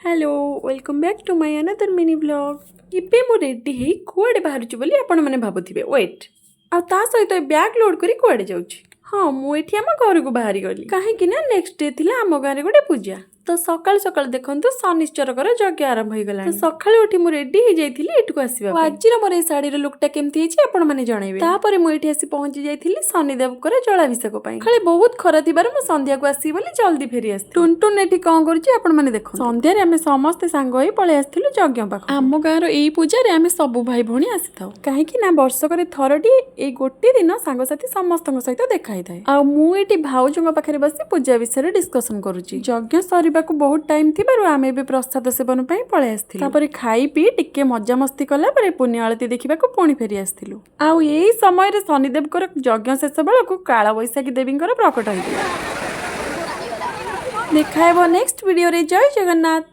Hello welcome back to my another mini vlog इबे मु ready हे कुआडे बाहरुछु बोली आपण माने भाबुथिबे वेट आ ता सहित बैग लोड करी कुआडे जाउछि हाँ मु एठी हम घर को बाहरी गली काहे कि ना नेक्स्ट डे थिला हम गारे गोटे पूजा तो सकाल सकाल देखंतु शनिश्चर कर यज्ञ आरंभ हो गला तो सकाल उठी मु रेडी हे जाइथिली एठू आसीबा आज मोर ए साड़ी रो लुकटा केमथि हेछि आपण माने जणैबे तापरे मु एठी आसी पहुंची जाइथिली शनिदेव कर जलाभिषेक पई खाली बहुत खरा थिबार मु संध्या को आसी बोली जल्दी फेरी आसी टुनटुन एठी कोन करछि आपण माने देखो संध्या रे हमें समस्त सांग होई पळे आस्थिलु यज्ञ पाख आम गाँ रो एई पूजा रे हमें सब भाई भणी आसी थाउ काहे कि ना वर्षक रे थरटी ए गोटे दिन सांग साथी समस्त सहित देखाई थाए आ मु एठी भाउजों पाखरे बसी पूजा विषय डिस्कशन करूछि यज्ञ सरीबा को बहुत टाइम थिबारु आमे भी प्रसाद सेवन पई पळे आस्थिलु तापरे खाई पी टिके मजा मस्ती कला परे पुण्य आळती देखिबा को पुणी फेरी आस्थिलु आ एई समय रे शनिदेव कर यज्ञ शेष बेला को काला वैशाखी देवी प्रकट होइतिला देखायबो नेक्स्ट वीडियो रे जय जगन्नाथ।